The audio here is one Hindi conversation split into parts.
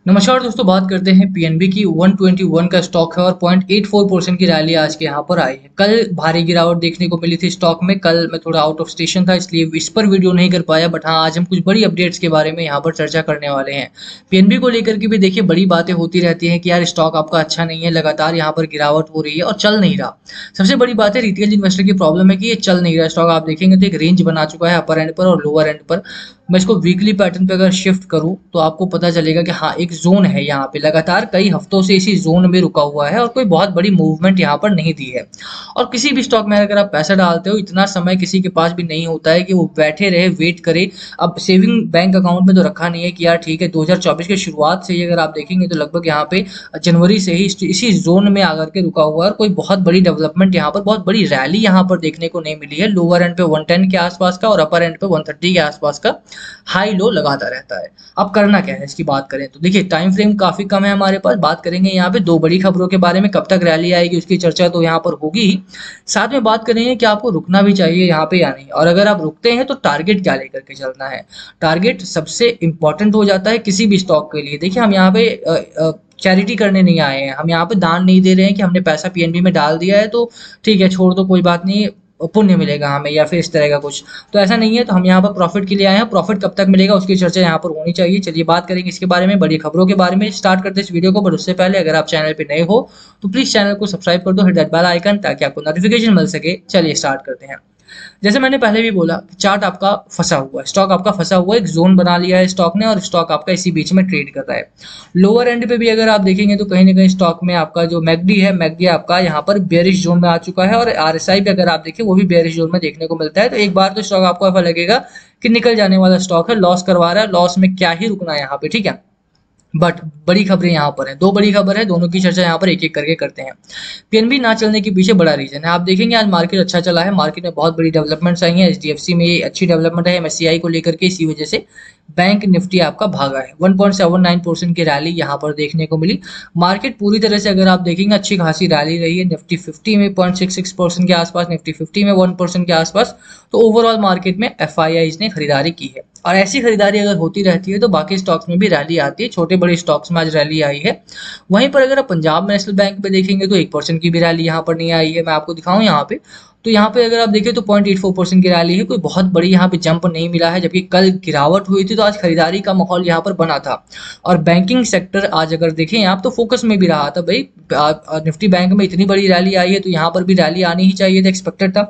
नमस्कार दोस्तों, बात करते हैं पीएनबी की। 121 का स्टॉक है और 0.84% की रैली आज के यहाँ पर आई है। कल भारी गिरावट देखने को मिली थी स्टॉक में। कल मैं थोड़ा आउट ऑफ स्टेशन था, इसलिए इस पर वीडियो नहीं कर पाया। बट हाँ, आज हम कुछ बड़ी अपडेट्स के बारे में यहाँ पर चर्चा करने वाले हैं। पीएनबी को लेकर के भी देखिए बड़ी बातें होती रहती हैं कि यार स्टॉक आपका अच्छा नहीं है, लगातार यहाँ पर गिरावट हो रही है और चल नहीं रहा। सबसे बड़ी बात है रिटेल इन्वेस्टर की प्रॉब्लम है कि ये चल नहीं रहा स्टॉक। आप देखेंगे तो एक रेंज बना चुका है अपर एंड पर और लोअर एंड पर। मैं इसको वीकली पैटर्न पे अगर शिफ्ट करूं तो आपको पता चलेगा कि हाँ, एक जोन है यहाँ पे, लगातार कई हफ्तों से इसी जोन में रुका हुआ है और कोई बहुत बड़ी मूवमेंट यहाँ पर नहीं दी है। और किसी भी स्टॉक में अगर आप पैसा डालते हो, इतना समय किसी के पास भी नहीं होता है कि वो बैठे रहे, वेट करे। अब सेविंग बैंक अकाउंट में तो रखा नहीं है कि यार ठीक है, 2024 की शुरुआत से ही अगर आप देखेंगे तो लगभग यहाँ पे जनवरी से ही इसी जोन में आकर के रुका हुआ है और कोई बहुत बड़ी डेवलपमेंट यहाँ पर, बहुत बड़ी रैली यहाँ पर देखने को नहीं मिली है। लोअर एंड पे 110 के आसपास का और अपर एंड पे 130 के आसपास का हाई लो लगाता रहता है। अब करना क्या है इसकी बात करें तो देखिए, टाइम फ्रेम काफी कम है हमारे पास। बात करेंगे यहाँ पे दो बड़ी खबरों के बारे में, कब तक रैली आएगी उसकी चर्चा तो यहाँ पर होगी ही। साथ में बात करेंगे कि आपको रुकना भी चाहिए यहाँ पे या नहीं, और अगर आप रुकते हैं तो टारगेट क्या लेकर के चलना है। टारगेट सबसे इंपॉर्टेंट हो जाता है किसी भी स्टॉक के लिए। देखिए, हम यहाँ पे चैरिटी करने नहीं आए हैं, हम यहाँ पे दान नहीं दे रहे हैं कि हमने पैसा पीएनबी में डाल दिया है तो ठीक है, छोड़ दो, कोई बात नहीं, पुण्य मिलेगा हमें या फिर इस तरह का कुछ। तो ऐसा नहीं है। तो हम यहाँ पर प्रॉफिट के लिए आए हैं। प्रॉफिट कब तक मिलेगा उसकी चर्चा यहाँ पर होनी चाहिए। चलिए बात करेंगे इसके बारे में, बड़ी खबरों के बारे में। स्टार्ट करते हैं इस वीडियो को, बट उससे पहले अगर आप चैनल पे नए हो तो प्लीज चैनल को सब्सक्राइब कर दो, हिट दैट बेल आइकन, ताकि आपको नोटिफिकेशन मिल सके। चलिए स्टार्ट करते हैं। जैसे मैंने पहले भी बोला, चार्ट आपका फंसा हुआ है, स्टॉक आपका फंसा हुआ है, एक जोन बना लिया है स्टॉक ने और स्टॉक आपका इसी बीच में ट्रेड कर रहा है। लोअर एंड पे भी अगर आप देखेंगे तो कहीं ना कहीं स्टॉक में आपका जो मैकडी है, मैकडी आपका यहाँ पर बेयरिश जोन में आ चुका है और आरएसआई भी अगर आप देखें वो भी बेयरिश जोन में देखने को मिलता है। तो एक बार तो स्टॉक आपको ऐसा लगेगा कि निकल जाने वाला स्टॉक है, लॉस करवा रहा है, लॉस में क्या ही रुकना है यहाँ पे, ठीक है। बट बड़ी खबरें यहाँ पर हैं, दो बड़ी खबर है, दोनों की चर्चा यहाँ पर एक एक करके करते हैं। पीएनबी ना चलने के पीछे बड़ा रीजन है। आप देखेंगे आज मार्केट अच्छा चला है, मार्केट में बहुत बड़ी डेवलपमेंट्स आई हैं, एचडीएफसी में अच्छी डेवलपमेंट है, एमएससीआई को लेकर के, इसी वजह से बैंक निफ्टी आपका भागा है। 1.79% की रैली यहाँ पर देखने को मिली। मार्केट पूरी तरह से अगर आप देखेंगे अच्छी खासी रैली रही है। निफ्टी 50 में 0.66% के आसपास, निफ्टी 50 में 1% के आसपास। तो ओवरऑल मार्केट में एफआईआईज ने खरीदारी की है और ऐसी खरीदारी अगर होती रहती है तो बाकी स्टॉक्स में भी रैली आती है। छोटे बड़े स्टॉक्स में आज रैली आई है। वहीं पर अगर आप पंजाब नेशनल बैंक पे देखेंगे तो 1% की भी रैली यहाँ पर नहीं आई है। मैं आपको दिखाऊं यहाँ पे, तो यहाँ पे अगर आप देखें तो 0.84% की रैली है, कोई बहुत बड़ी यहाँ पे जंप नहीं मिला है। जबकि कल गिरावट हुई थी तो आज खरीदारी का माहौल यहाँ पर बना था। और बैंकिंग सेक्टर आज अगर देखें आप तो फोकस में भी रहा था भाई। निफ्टी बैंक में इतनी बड़ी रैली आई है तो यहाँ पर भी रैली आनी ही चाहिए था, एक्सपेक्टेड था,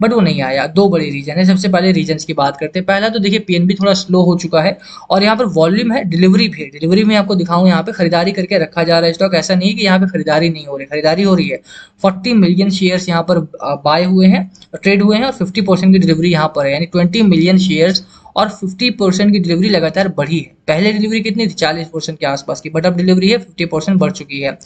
बट वो नहीं आया। दो बड़े रीजन है। सबसे पहले रीजन की बात करते हैं। पहला तो देखिए, पीएनबी थोड़ा स्लो हो चुका है और यहाँ पर वॉल्यूम है, डिलीवरी भी है। डिलीवरी में आपको दिखाऊं, यहाँ पे खरीदारी करके रखा जा रहा है स्टॉक। ऐसा नहीं है कि यहाँ पे खरीदारी नहीं हो रही, खरीदारी हो रही है। 40 मिलियन शेयर्स यहाँ पर बाय हुए हैं, ट्रेड हुए हैं और 50% की डिलीवरी यहाँ पर है, यानी 20 मिलियन शेयर्स और 50% की डिलीवरी लगातार बढ़ी है। पहले डिलीवरी कितनी थी, 40% के आसपास की, बट अब डिलीवरी है 50% बढ़ चुकी है।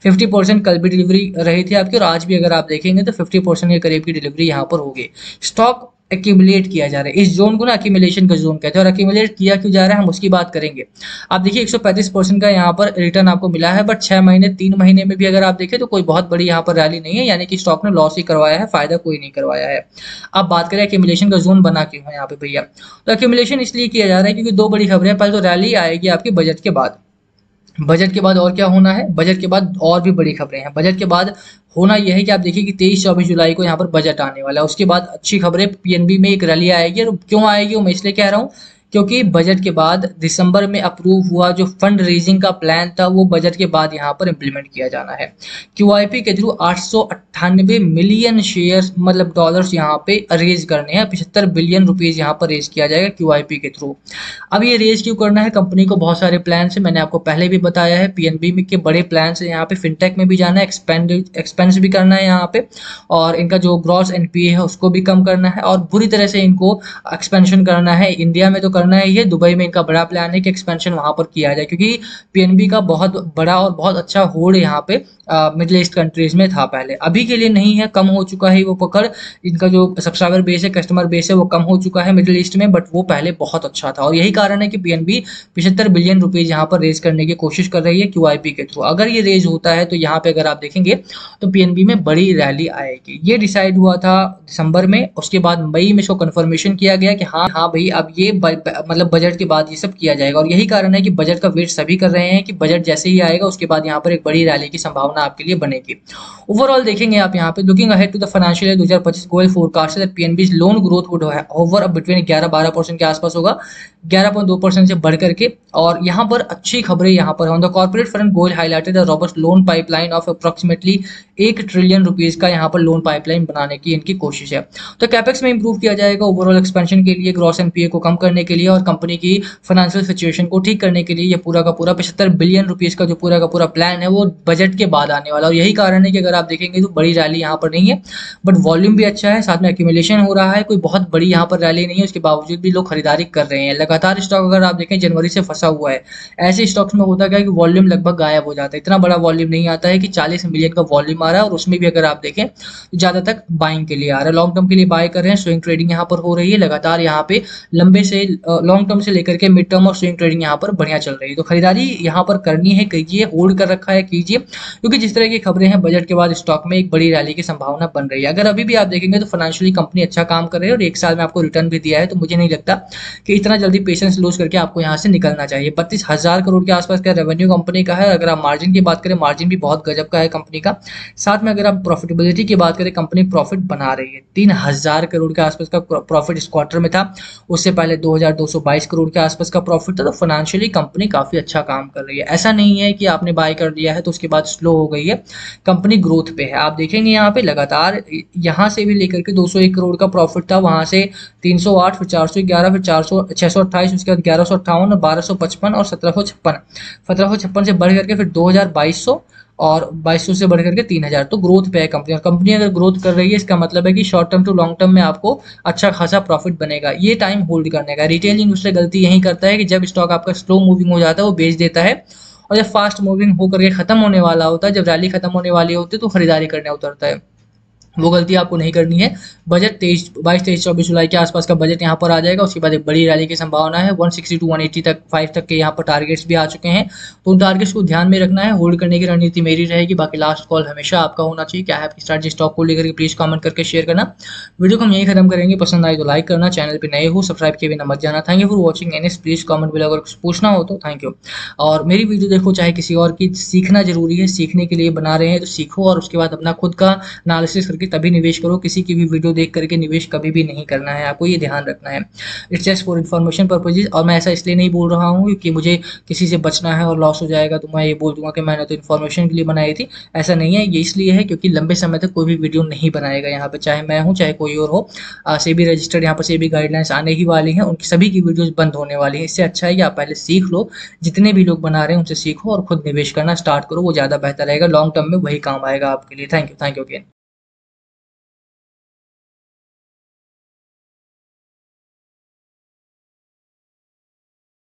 50% कल भी डिलीवरी रही थी आपकी और आज भी अगर आप देखेंगे तो 50% के करीब की डिलीवरी यहाँ पर होगी। स्टॉक एक्यूमुलेट किया जा रहा है, इस जोन को ना एक्यूमुलेशन का जोन कहते हैं। और एक्यूमुलेट किया क्यों जा रहा है हम उसकी बात करेंगे। आप देखिए 135% का यहाँ पर रिटर्न आपको मिला है, बट 6 महीने 3 महीने में भी अगर आप देखें तो कोई बहुत बड़ी यहाँ पर रैली नहीं है, यानी कि स्टॉक ने लॉस ही करवाया है, फायदा कोई नहीं करवाया है। अब बात करें एक्यूमुलेशन का जोन बना क्यों है यहाँ पे भैया, तो एक्यूमुलेशन इसलिए किया जा रहा है क्योंकि दो बड़ी खबरें। पहले तो रैली आएगी आपकी बजट के बाद। बजट के बाद और क्या होना है, बजट के बाद और भी बड़ी खबरें हैं। बजट के बाद होना यह है कि आप देखिए कि 23-24 जुलाई को यहाँ पर बजट आने वाला है। उसके बाद अच्छी खबरें, पीएनबी में एक रैली आएगी। और क्यों आएगी वो मैं इसलिए कह रहा हूँ क्योंकि बजट के बाद दिसंबर में अप्रूव हुआ जो फंड रेजिंग का प्लान था वो बजट के बाद यहाँ पर इंप्लीमेंट किया जाना है। क्यूआईपी के थ्रू 898 मिलियन शेयर मतलब डॉलर्स यहाँ पे रेज करने हैं। 75 बिलियन रुपीज यहाँ पर रेज किया जाएगा क्यूआईपी के थ्रू। अब ये रेज क्यों करना है, कंपनी को बहुत सारे प्लान है, मैंने आपको पहले भी बताया है। पीएनबी में के बड़े प्लान है, यहाँ पे फिनटेक में भी जाना है, एक्सपेंस भी करना है यहाँ पे, और इनका जो ग्रॉस एनपीए है उसको भी कम करना है और बुरी तरह से इनको एक्सपेंशन करना है। इंडिया में तो करना है, ये दुबई में इनका बड़ा प्लान है कि एक्सपेंशन वहां पर किया जाए, क्योंकि पीएनबी का बहुत बड़ा और बहुत अच्छा होल्ड यहाँ पे मिडिल ईस्ट कंट्रीज में था पहले। अभी के लिए नहीं है, कम हो चुका है वो पकड़। इनका जो सब्सक्राइबर बेस है, कस्टमर बेस है, वो कम हो चुका है मिडिल ईस्ट में, बट वो पहले बहुत अच्छा था। और यही कारण है कि पीएनबी 75 बिलियन रुपीज यहाँ पर रेज करने की कोशिश कर रही है क्यूआईपी के थ्रू। अगर ये रेज होता है तो यहाँ पे अगर आप देखेंगे तो पीएनबी में बड़ी रैली आएगी। ये डिसाइड हुआ था दिसंबर में, उसके बाद मई में इसको कंफर्मेशन किया गया कि हाँ हाँ भाई अब ये मतलब बजट के बाद ये सब किया जाएगा। और यही कारण है कि बजट का वेट सभी कर रहे हैं कि बजट जैसे ही आएगा उसके बाद यहाँ पर एक बड़ी रैली की संभावना आपके लिए बनेगी। ओवरऑल देखेंगे आप यहाँ पे, looking ahead to the financial year 2025 Goyal forecast that PNB loan growth would hover between 11-12% के आसपास होगा, 11.2% से बढ़ करके। और यहाँ पर अच्छी खबरें यहाँ पर है। On the corporate front Goyal highlighted the robust loan pipeline of approximately 1 trillion rupees का यहाँ पर लोन पाइपलाइन बनाने की इनकी कोशिश है। तो कैपेक्स में इंप्रूव किया जाएगा ओवरऑल एक्सपेंशन के लिए, ग्रॉस एनपीए को कम करने के लिए और कंपनी की फाइनेंशियल सिचुएशन को ठीक करने के लिए ये पूरा का पूरा 75 बिलियन रुपीज का जो पूरा का पूरा प्लान है वो बजट के बाद आने वाला। और यही कारण है कि अगर आप देखेंगे तो बड़ी रैली यहाँ पर नहीं है, बट वॉल्यूम भी अच्छा है, साथ में एक्यूमुलेशन हो रहा है, कोई बहुत बड़ी यहाँ पर रैली नहीं है, उसके बावजूद भी लोग खरीदारी कर रहे हैं लगातार। स्टॉक अगर आप देखें जनवरी से फंसा हुआ है। ऐसे स्टॉक्स में होता क्या है कि वॉल्यूम लगभग गायब हो जाता है, इतना बड़ा वॉल्यूम नहीं आता है कि 40 मिलियन का वॉल्यूम आ रहा है, और उसमें भी अगर आप देखें तो ज्यादा तक बाइंग के लिए आ रहा है, लॉन्ग टर्म के लिए बाय कर रहे हैं। स्विंग ट्रेडिंग यहाँ पर हो रही है लगातार, यहाँ पे लंबे से लॉन्ग टर्म से लेकर के मिड टर्म और स्विंग ट्रेडिंग यहाँ पर बढ़िया चल रही है। तो खरीदारी यहाँ पर करनी है, कीजिए, होल्ड कर रखा है कीजिए, क्योंकि जिस तरह की खबरें हैं बजट के बाद स्टॉक में एक बड़ी रैली की संभावना बन रही है। अगर अभी भी आप देखेंगे तो फाइनेंशियली कंपनी अच्छा काम कर रही है और 1 साल में आपको रिटर्न भी दिया है, तो मुझे नहीं लगता कि इतना जल्दी पेशेंस लूज करके आपको यहाँ से निकलना चाहिए। 32,000 करोड़ के आसपास का रेवेन्यू कंपनी का है। अगर आप मार्जिन की बात करें, मार्जिन भी बहुत गजब का है कंपनी का। साथ में अगर आप प्रॉफिटेबिलिटी की बात करें, कंपनी प्रॉफिट बना रही है। 3,000 करोड़ के आसपास का प्रॉफिट इस क्वार्टर में था, उससे पहले 2,222 करोड़ के आसपास का प्रॉफिट था। तो फाइनेंशियली कंपनी काफी अच्छा काम कर रही है। ऐसा नहीं है कि आपने बाय कर दिया है तो उसके बाद स्लो हो गई है, कंपनी ग्रोथ पे है। आप देखेंगे यहाँ पे लगातार यहाँ से भी लेकर के 201 करोड़ का प्रॉफिट था, वहां से 308, फिर 411, फिर 628, उसके बाद 1158 और 1255 और 1756 से बढ़ करके फिर 2200 और 2200 से बढ़ करके 3000। तो ग्रोथ पे है कंपनी, और कंपनी अगर ग्रोथ कर रही है इसका मतलब है कि short term to long term में आपको अच्छा खासा प्रॉफिट बनेगा। ये टाइम होल्ड करने का। रिटेल इन्वेस्टर गलती यही करता है कि जब स्टॉक आपका स्लो मूविंग हो जाता है वो बेच देता है, और जब फास्ट मूविंग होकर के खत्म होने वाला होता है, जब रैली खत्म होने वाली होती है तो खरीदारी करने उतरता है। वो गलती आपको नहीं करनी है। बजट 22-23-24 जुलाई के आसपास का बजट यहाँ पर आ जाएगा, उसके बाद एक बड़ी रैली की संभावना है। 160 टू 180 तक 5 तक के यहाँ पर टारगेट्स भी आ चुके हैं, तो उन टारगेट्स को ध्यान में रखना है। होल्ड करने की रणनीति मेरी रहेगी, बाकी लास्ट कॉल हमेशा आपका होना चाहिए। क्या है आपकी स्ट्रैटेजी स्टॉक को लेकर के, प्लीज कमेंट करके शेयर करना। वीडियो को हम यही खत्म करेंगे, पसंद आए तो लाइक करना, चैनल पर नए हो सब्सक्राइब किए बिना मत जाना। Thank you for watching NS, please comment below अगर कुछ पूछना हो तो। Thank you. और मेरी वीडियो देखो चाहे किसी और की, सीखना जरूरी है, सीखने के लिए बना रहे हैं तो सीखो, और उसके बाद अपना खुद का एनालिसिस करके तभी निवेश करो। किसी की भी वीडियो देख करके निवेश कभी भी नहीं करना है, आपको ये ध्यान रखना है। It's just for information purposes. और मैं ऐसा इसलिए नहीं बोल रहा हूँ क्योंकि मुझे किसी से बचना है और लॉस हो जाएगा तो मैं ये बोल दूंगा कि मैंने तो इन्फॉर्मेशन के लिए बनाई थी। ऐसा नहीं है, ये इसलिए है क्योंकि लंबे समय तक कोई भी वीडियो नहीं बनाएगा यहाँ पे, चाहे मैं हूँ चाहे कोई और हो। सेबी रजिस्टर्ड यहाँ पर सेबी गाइडलाइंस आने ही वाली हैं, उनकी सभी की वीडियोज बंद होने वाली है। इससे अच्छा है कि आप पहले सीख लो, जितने भी लोग बना रहे हैं उनसे सीखो और खुद निवेश करना स्टार्ट करो, वो ज्यादा बेहतर रहेगा। लॉन्ग टर्म में वही काम आएगा आपके लिए। Thank you again.